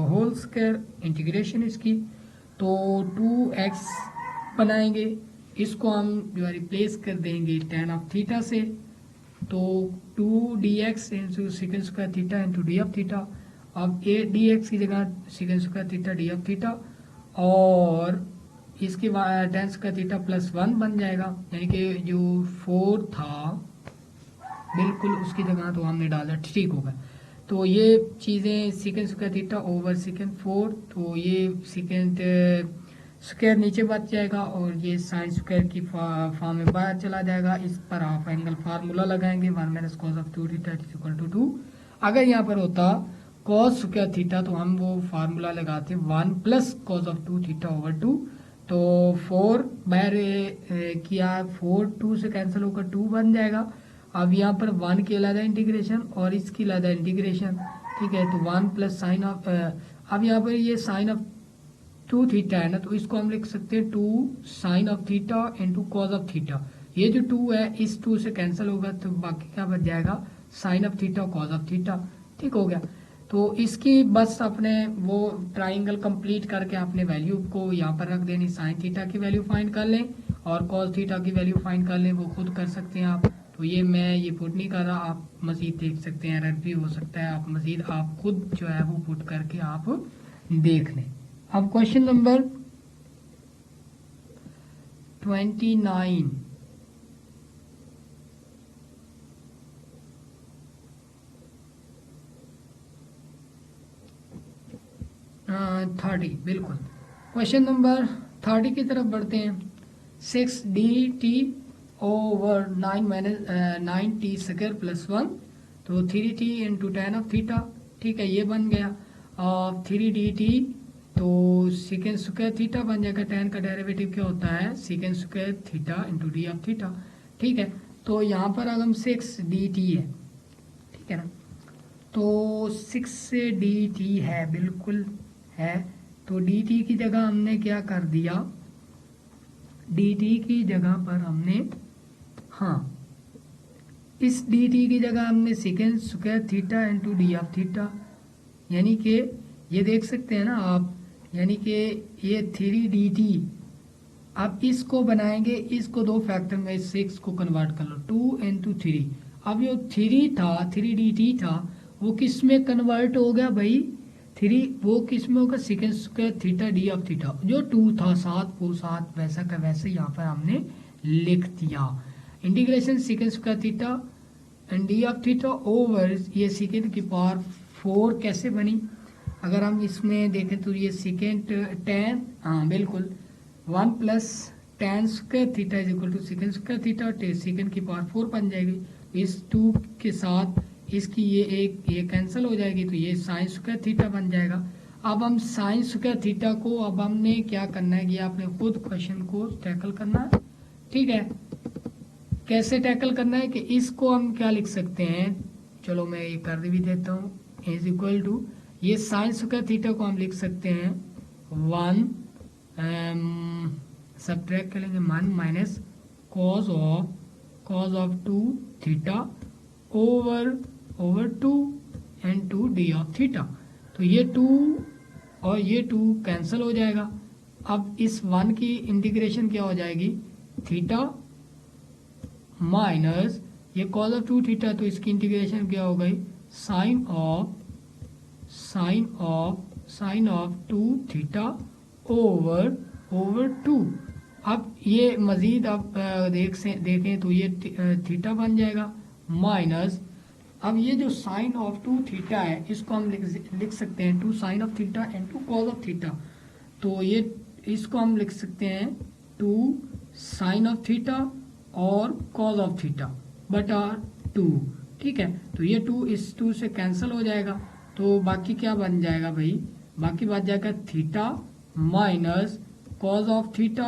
whole square integration इसकी, तो 2x बनाएंगे, इसको हम जो है रिप्लेस कर देंगे tan ऑफ थीटा से, तो 2dx into second square theta into D of theta. अब ए dx की जगह second square theta D of theta, और इसके बाद tan स्क्वायर थीटा प्लस 1 बन जाएगा, यानी कि जो 4 था बिल्कुल उसकी जगह तो हमने डाला, ठीक होगा। तो ये चीज़ें second square theta over second 4, तो ये सेकेंड स्क्वायर नीचे बच जाएगा और ये साइन स्क्वायर की फॉर्म में बाहर चला जाएगा। इस पर हाफ एंगल फार्मूला लगाएंगे 1 - cos of 2 theta equal to 2। अगर यहाँ पर होता cos स्क्वायर थीटा तो हम वो फार्मूला लगाते 1 + cos ऑफ 2 थीटा ओवर 2, तो 4 बाहर किया 4 2 से कैंसिल होकर 2 बन जाएगा। अब यहाँ पर 1 की अलग इंटीग्रेशन और इसकी अलग इंटीग्रेशन, ठीक है, तो 1 + साइन ऑफ, अब यहाँ पर ये साइन ऑफ 2 थीटा है ना, तो इसको हम लिख सकते हैं 2 sine of theta into cos of theta. ये जो 2 है इस 2 से कैंसिल होगा, तो बाकी क्या बच जाएगा sine of theta cos of theta. ठीक हो गया, तो इसकी बस अपने वो ट्राइंगल कंप्लीट करके अपने वैल्यू को यहाँ पर रख देनी, साइन थीटा की वैल्यू फाइंड कर लें और कॉस थीटा की वैल्यू फाइंड कर लें, वो खुद कर सकते हैं आप। तो ये मैं ये पुट नहीं कर रहा, आप मजीद देख सकते हैं, एरर भी हो सकता है, आप मजीद आप खुद जो है वो पुट करके आप देख लें। अब क्वेश्चन नंबर 29 30, बिल्कुल क्वेश्चन नंबर 30 की तरफ बढ़ते हैं। 6dt ओवर 9t² प्लस 1, तो 3t into tan of theta, ठीक है, ये बन गया। और 3dt तो सेकेंड स्क्वायर थीटा बन जाएगा, tan का डेरिवेटिव क्या होता है second square theta into D of theta. ठीक है, तो यहाँ पर अगर हम 6dt है, ठीक है ना, तो 6 से dt है, बिल्कुल है, तो dt की जगह हमने क्या कर दिया, dt की जगह पर हमने, हाँ, इस dt की जगह हमने second square theta into D of theta, यानी कि ये देख सकते हैं ना आप, यानी कि ये 3dt, अब इसको बनाएंगे, इसको दो फैक्टर में 6 को कन्वर्ट कर लो, 2 इंटू 3। अब जो 3 था 3dt था वो किस में कन्वर्ट हो गया भाई, 3 वो किस में होगा second square theta D of theta, जो 2 था 7 को 7 वैसा का वैसे यहाँ पर हमने लिख दिया। Integration second square theta and D of theta over ये सेकेंड की पावर 4 कैसे बनी, अगर हम इसमें देखें तो ये सेकेंड tan, हाँ बिल्कुल 1 + tan square theta is equal to second square theta, second की पावर 4 बन जाएगी। इस 2 के साथ इसकी ये कैंसिल हो जाएगी, तो ये साइन स्क्वायर थीटा बन जाएगा। अब हम साइन स्क्वायर थीटा को अब हमने क्या करना है कि आपने खुद क्वेश्चन को टैकल करना है। ठीक है, कैसे टैकल करना है कि इसको हम क्या लिख सकते हैं, चलो मैं ये कर भी देता हूँ, इज इक्वल टू ये साइन स्क्वायर थीटा को हम लिख सकते हैं 1 सब्ट्रैक्ट करेंगे 1 - cos of 2 theta over 2 and 2 D of theta, तो ये 2 और ये 2 कैंसिल हो जाएगा। अब इस 1 की इंटीग्रेशन क्या हो जाएगी, थीटा माइनस ये cos ऑफ 2 थीटा, तो इसकी इंटीग्रेशन क्या हो गई साइन ऑफ 2 थीटा ओवर 2। अब ये मजीद आप देखें तो ये थीटा बन जाएगा माइनस, अब ये जो साइन ऑफ 2 थीटा है इसको हम लिख सकते हैं 2 sine of theta and 2 cos of theta, तो ये इसको हम लिख सकते हैं 2 साइन ऑफ थीटा और कॉस ऑफ थीटा बटा 2। ठीक है, तो ये 2 इस 2 से कैंसिल हो जाएगा, तो बाकी क्या बन जाएगा भाई, बाकी बच जाएगा theta minus cos of theta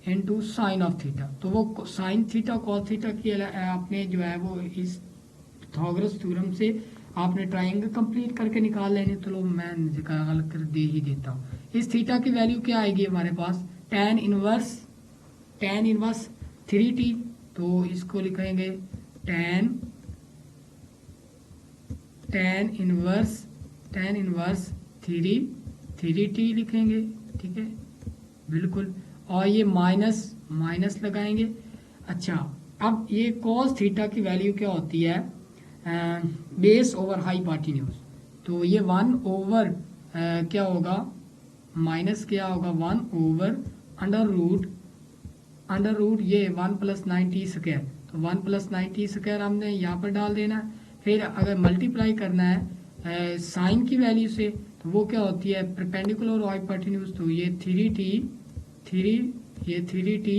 into sine of theta. तो वो साइन थीटा कॉस थीटा की आपने जो है वो इस पाइथागोरस थ्योरम से आपने ट्राइंगल कंप्लीट करके निकाल लेने। तो लो मैं निकाल कर दे ही देता हूँ। इस थीटा की वैल्यू क्या आएगी हमारे पास, tan इनवर्स 3t। तो इसको लिखेंगे tan इनवर्स 3t लिखेंगे, ठीक है बिल्कुल। और ये माइनस लगाएंगे। अच्छा, अब ये cos थीटा की वैल्यू क्या होती है, बेस ओवर हाइपोटेन्यूज। तो ये 1 ओवर क्या होगा, माइनस क्या होगा 1 ओवर अंडर रूट ये 1 प्लस 9t स्क्वायर। तो 1 प्लस 9t स्क्वायर हमने यहाँ पर डाल देना है। फिर अगर मल्टीप्लाई करना है साइन की वैल्यू से, तो वो क्या होती है परपेंडिकुलर हाइपोटेन्यूज। तो ये 3t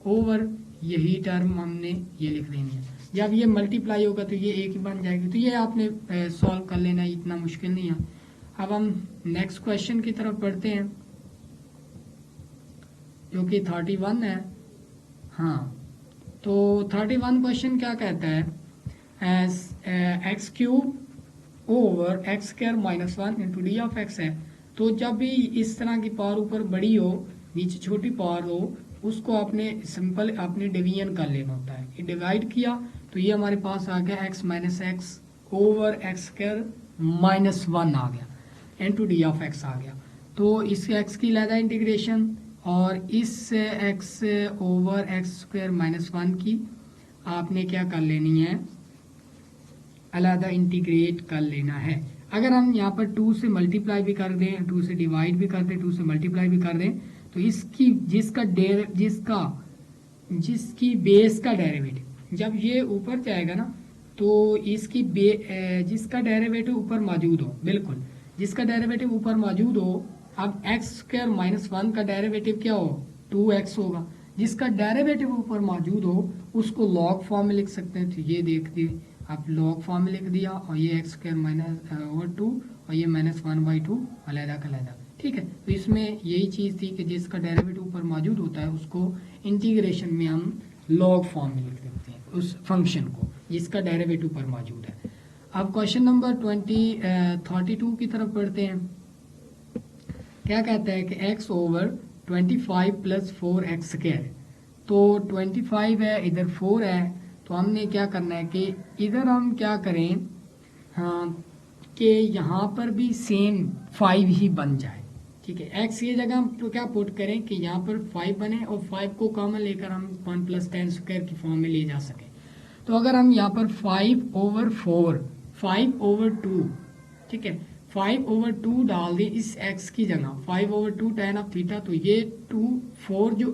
ओवर यही टर्म हमने ये लिख देनी है। जब ये मल्टीप्लाई होगा तो ये एक ही बन जाएगी। तो ये आपने सॉल्व कर लेना है, इतना मुश्किल नहीं है। अब हम नेक्स्ट क्वेश्चन की तरफ बढ़ते हैं जो कि 31 है। हाँ, तो 31 क्वेश्चन क्या कहता है, x cube over x square minus 1 into D of x है। तो जब भी इस तरह की पावर ऊपर बड़ी हो नीचे छोटी पावर हो, उसको आपने सिंपल आपने डिवीजन कर लेना होता है। ये डिवाइड किया तो ये हमारे पास आ गया x minus x over x square minus 1 आ गया इंटू डी ऑफ एक्स आ गया। तो इस एक्स की लहदा इंटीग्रेशन और इस x over x square minus 1 की आपने क्या कर लेनी है, अलहदा इंटीग्रेट कर लेना है। अगर हम यहाँ पर 2 से मल्टीप्लाई भी कर दें, 2 से डिवाइड भी कर दें, 2 से मल्टीप्लाई भी कर दें, तो इसकी जिसकी बेस का डेरिवेटिव जब ये ऊपर जाएगा ना, तो इसकी जिसका डेरिवेटिव ऊपर मौजूद हो, बिल्कुल जिसका डेरिवेटिव ऊपर मौजूद हो। अब एक्स स्क्वायर माइनस 1 का डेरिवेटिव क्या हो, 2x होगा। जिसका डेरिवेटिव ऊपर मौजूद हो उसको लॉग फॉर्म में लिख सकते हैं। तो ये देख दिए आप, लॉग फॉर्म में लिख दिया, और ये एक्स स्क्वायर माइनस ओवर 2 और ये माइनस 1/2 अलहदा का अलहदा, ठीक है। तो इसमें यही चीज़ थी कि जिसका डेरिवेटिव ऊपर मौजूद होता है उसको इंटीग्रेशन में हम लॉग फॉर्म में लिख देते हैं उस फंक्शन को जिसका डेरिवेटिव ऊपर मौजूद है। अब क्वेश्चन नंबर 32 की तरफ बढ़ते हैं। क्या कहता है कि x over 25 plus 4x square. तो 25 है, इधर 4 है, तो हमने क्या करना है कि इधर हम क्या करें, हाँ, कि यहाँ पर भी सेम 5 ही बन जाए, ठीक है। x की जगह हम तो क्या पुट करें कि यहाँ पर 5 बने और 5 को कॉमन लेकर हम 1 प्लस 10 स्क्वायर की फॉर्म में ले जा सके। तो अगर हम यहाँ पर 5 ओवर 4 5 ओवर 2, ठीक है, 5 ओवर 2 डाल दें इस x की जगह, 5 ओवर 2 tan ऑफ थीटा। तो ये 4 जो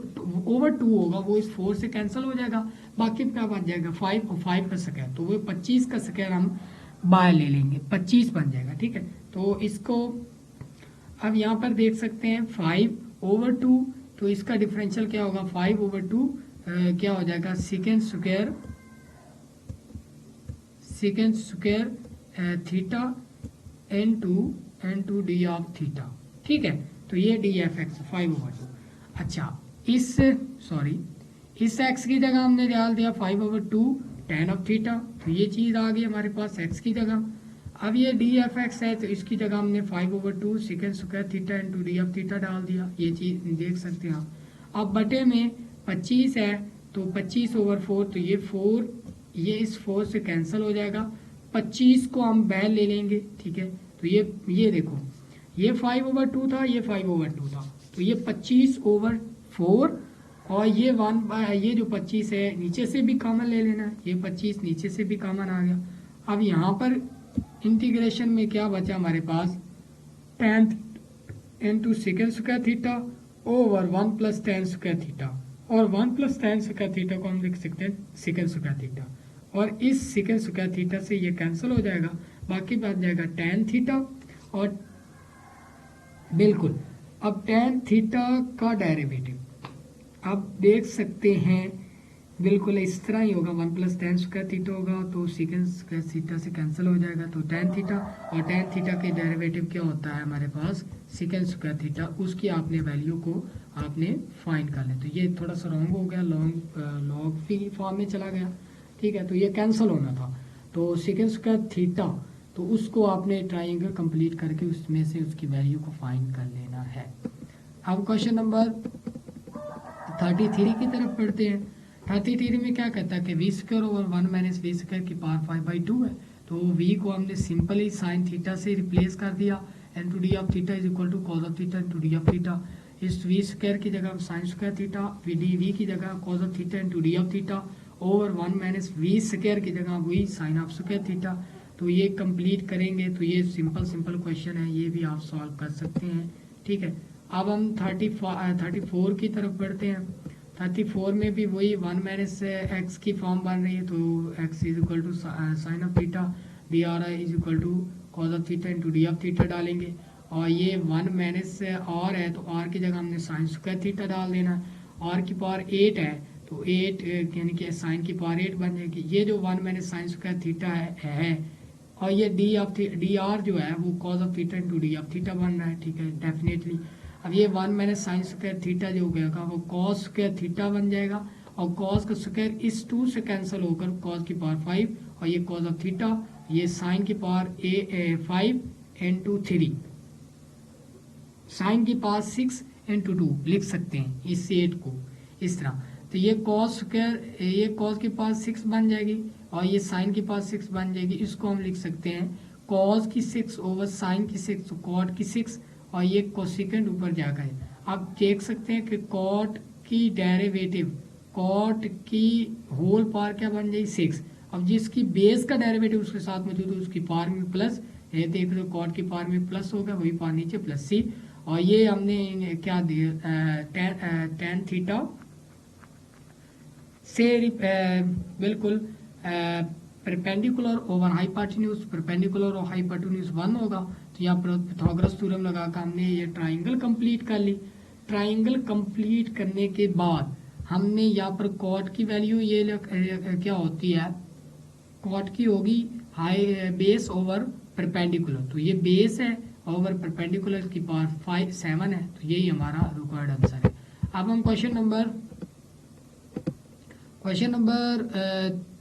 ओवर 2 होगा वो इस 4 से कैंसिल हो जाएगा, बाकी क्या बन जाएगा 5 और 5 का स्क्वायर। तो वो 25 का स्क्वायर हम बाहर ले लेंगे, 25 बन जाएगा, ठीक है। तो इसको अब यहाँ पर देख सकते हैं 5 ओवर 2, तो इसका डिफरेंशियल क्या होगा, 5 ओवर 2 क्या हो जाएगा second square theta n2 D of theta, ठीक है। तो ये डी एफ एक्स 5 ओवर 2। अच्छा, इस x की जगह हमने डाल दिया 5 ओवर 2 tan ऑफ थीटा। तो ये चीज़ आ गई हमारे पास x की जगह। अब ये डी एफ एक्स है, तो इसकी जगह हमने 5 over 2 second square theta into D of theta डाल दिया। ये चीज़ देख सकते हैं आप। अब बटे में 25 है, तो 25 ओवर 4, तो ये 4 ये इस 4 से कैंसिल हो जाएगा। 25 को हम बैल ले लेंगे, ठीक है। तो ये देखो, ये 5 ओवर 2 था, ये 5 ओवर 2 था, तो ये 25 ओवर 4 और ये जो 25 है नीचे से भी कॉमन ले लेना है, ये 25 नीचे से भी कॉमन आ गया। अब यहाँ पर इंटीग्रेशन में क्या बचा हमारे पास, tan into second square theta over 1 plus tan square theta, और 1 प्लस tan स्क्वायर थीटा को हम लिख सकते हैं सेकेंड स्क्वायर थीटा, और इस सेकेंड स्क्वायर थीटा से ये कैंसिल हो जाएगा, बाकी बच जाएगा tan थीटा। और बिल्कुल अब tan थीटा का डेरिवेटिव आप देख सकते हैं, बिल्कुल इस तरह ही होगा, 1 प्लस tan स्क्वायर थीटा होगा, तो सेकेंड स्क्वायर थीटा से कैंसिल हो जाएगा, तो tan थीटा, और tan थीटा के डेरिवेटिव क्या होता है हमारे पास सेकेंड स्क्वायर थीटा, उसकी आपने वैल्यू को आपने फाइंड कर लें। तो ये थोड़ा सा रॉन्ग हो गया, लॉग की फॉर्म में चला गया, ठीक है, तो ये कैंसिल होना था। तो सेकेंड स्क्वायर थीटा, तो उसको आपने ट्राइंगल कंप्लीट करके उसमें से उसकी वैल्यू को फाइंड कर लेना है। अब क्वेश्चन नंबर 33 की तरफ पढ़ते हैं। 33 में क्या कहता है कि v square over 1 minus v square की पावर 5/2 है। तो वी को हमने सिंपली साइन थीटा से रिप्लेस कर दिया, n to d of theta is equal to cos of theta into d of theta. इस वी स्क्वायर की जगह साइन स्क्वायर थीटा, वी की जगह cos of theta into d of theta, over 1 minus v square की जगह वही sign of square theta. तो ये कंप्लीट करेंगे तो ये सिंपल क्वेश्चन है, ये भी आप सॉल्व कर सकते हैं, ठीक है। अब हम 34 की तरफ बढ़ते हैं। 34 में भी वही 1 माइनस एक्स की फॉर्म बन रही है। तो x is equal to sine of theta, d r i is equal to cos of theta into D of theta डालेंगे। और ये 1 माइनस आर है तो आर की जगह हमने साइन स्क्वायर थीटा डाल देना। आर की पावर 8 है तो 8 यानी कि साइन की पावर 8 बन जाएगी। ये जो 1 माइनस साइन स्क्वायर थीटा है और ये डी आर जो है वो cos of theta into D of theta बन रहा है, ठीक है, डेफिनेटली। अब ये 1 माइनस साइन स्क्वायर थीटा जो हो गया वो कॉस स्क्वायर थीटा बन जाएगा, और कॉस का स्क्वायर इस 2 से कैंसिल होकर कॉस की पावर 5, और ये कॉस ऑफ थीटा, ये साइन की पावर 5 इंटू 3, साइन की पावर 6 इंटू 2 लिख सकते हैं इस 8 को इस तरह। तो ये कॉस स्क्वायर, ये कॉस की पावर 6 बन जाएगी और ये साइन की पावर 6 बन जाएगी। इसको हम लिख सकते हैं कॉस की 6 ओवर साइन की 6, कॉट की 6, और ये कोसेकेंड ऊपर जाकर आप देख सकते हैं कि कॉट की डेरिवेटिव, कॉट की होल पावर क्या बन जाएगी 6। अब जिसकी बेस का डेरिवेटिव उसके साथ मौजूद है उसकी पावर में प्लस, ये देख रहे हो कॉट की पावर में प्लस हो गया, वही पावर नीचे प्लस सी। और ये हमने क्या दिया टेन थीटा से बिल्कुल परपेंडिकुलर ओवर हाइपोटेन्यूज, परपेंडिकुलर और हाइपोटेन्यूज 1 होगा। तो यहाँ पर पाइथागोरस थ्योरम लगाकर हमने ये ट्राइंगल कंप्लीट कर ली। ट्राइंगल कंप्लीट करने के बाद हमने यहाँ पर कॉट की वैल्यू ये क्या होती है, कॉट की होगी हाई बेस ओवर परपेंडिकुलर। तो ये बेस है ओवर परपेंडिकुलर की पावर 7 है, तो यही हमारा रिक्वायर्ड आंसर है। अब हम क्वेश्चन नंबर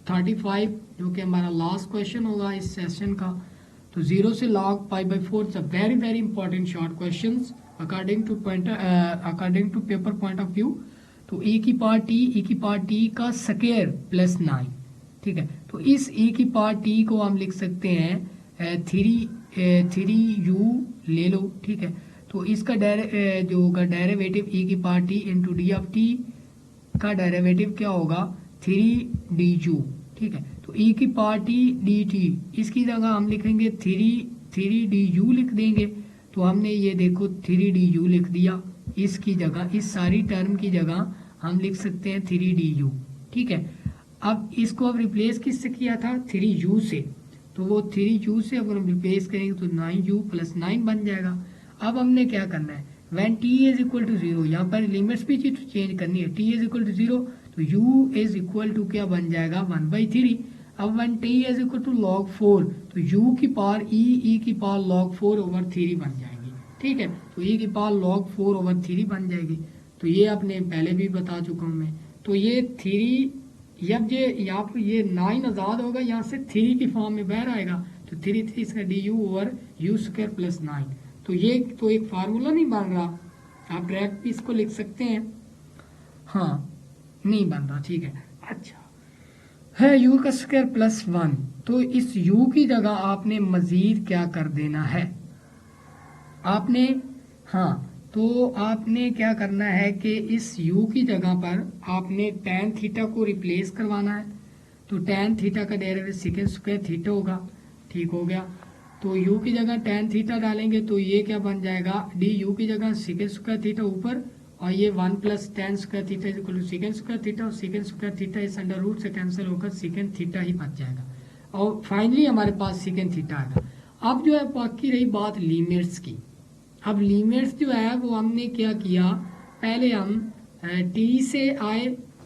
35 जो कि हमारा लास्ट क्वेश्चन होगा इस सेशन का। तो 0 से log π/4 it's a very very important short questions according to paper point of view. तो e की पावर t का स्क्वायर प्लस 9, ठीक है। तो इस e की पावर t को हम लिख सकते हैं 3u ले लो, ठीक है। तो इसका जो होगा डेरिवेटिव e की power t into D of t का डेरिवेटिव क्या होगा 3du, ठीक है। तो e की पावर t dt, इसकी जगह हम लिखेंगे 3du लिख देंगे। तो हमने ये देखो 3du लिख दिया, इसकी जगह इस सारी टर्म की जगह हम लिख सकते हैं 3du, ठीक है। अब इसको अब रिप्लेस किससे किया था 3u से, तो वो 3u से अगर हम रिप्लेस करेंगे तो 9u प्लस 9 बन जाएगा। अब हमने क्या करना है when t is equal to 0, यहाँ पर लिमिट्स भी चेंज करनी है। t इज इक्वल टू 0 तो u इज इक्वल टू क्या बन जाएगा 1/3। अब when t is equal to log 4 तो u की पावर e की पावर log 4 ओवर 3 बन जाएगी, ठीक है। तो e की पावर log 4 ओवर 3 बन जाएगी। तो ये आपने पहले भी बता चुका हूँ मैं। तो ये 3 जब ये यहाँ पर ये 9 आज़ाद होगा, यहाँ से 3 की फॉर्म में बाहर आएगा, तो 3 इसका du over u square plus 9। तो ये तो एक फार्मूला नहीं बन रहा, आप डायरेक्ट भी इसको लिख सकते हैं, हाँ नहीं बन रहा, ठीक है। अच्छा है u का स्क्वायर प्लस 1, तो इस u की जगह आपने मजीद क्या कर देना है, आपने तो आपने क्या करना है कि इस u की जगह पर आपने tan थीटा को रिप्लेस करवाना है। तो tan थीटा का डेरिवेटिव सेकंड स्क्वायर थीटा होगा, ठीक हो गया। तो u की जगह tan थीटा डालेंगे तो ये क्या बन जाएगा du की जगह सेकंड स्क्वायर थीटा ऊपर, और ये 1 plus tan square theta is equal to second square theta, और सेकंड स्क्वायर थीटा इस अंडर रूट से कैंसिल होकर सेकंड थीटा ही बच जाएगा, और फाइनली हमारे पास सेकंड थीटा आएगा। अब जो है बाकी रही बात लिमिट्स की। अब लिमिट्स जो है वो हमने क्या किया, पहले हम t से आए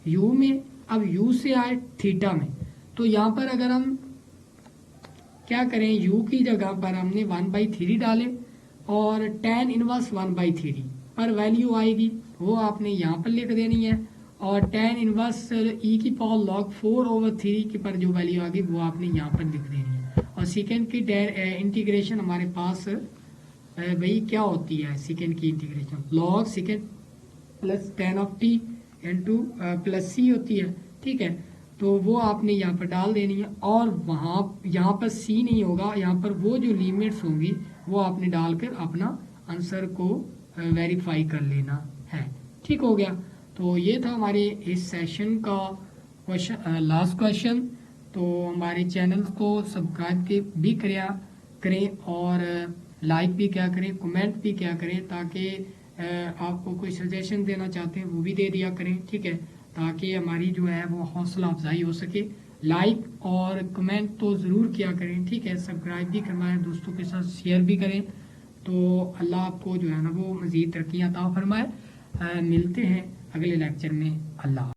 u में, अब u से आए थीटा में। तो यहाँ पर अगर हम क्या करें u की जगह पर हमने 1/3 डालें, और tan इनवर्स 1/3 पर वैल्यू आएगी, वो आपने यहाँ पर लिख देनी है। और tan इनवर्स e⁻log 4/3 के पर जो वैल्यू आ गई वो आपने यहाँ पर लिख देनी है। और सेकेंड की इंटीग्रेशन हमारे पास भाई क्या होती है, सेकेंड की integration log second plus tan(t) into plus c होती है, ठीक है। तो वो आपने यहाँ पर डाल देनी है और वहाँ यहाँ पर c नहीं होगा, यहाँ पर वो जो लिमिट्स होंगी वो आपने डालकर अपना आंसर को वेरीफाई कर लेना है। ठीक हो गया। तो ये था हमारे इस सेशन का क्वेश्चन, लास्ट क्वेश्चन। तो हमारे चैनल को सब्सक्राइब भी करें और लाइक भी क्या करें, कमेंट भी क्या करें, ताकि आपको कोई सजेशन देना चाहते हैं वो भी दे दिया करें, ठीक है, ताकि हमारी जो है वो हौसला अफजाई हो सके। लाइक और कमेंट तो ज़रूर किया करें, ठीक है, सब्सक्राइब भी करवाएं, दोस्तों के साथ शेयर भी करें। तो अल्लाह आपको जो है ना वो मज़ीद तरक्कियाँ अता फरमाए। मिलते हैं अगले लेक्चर में। अल्लाह।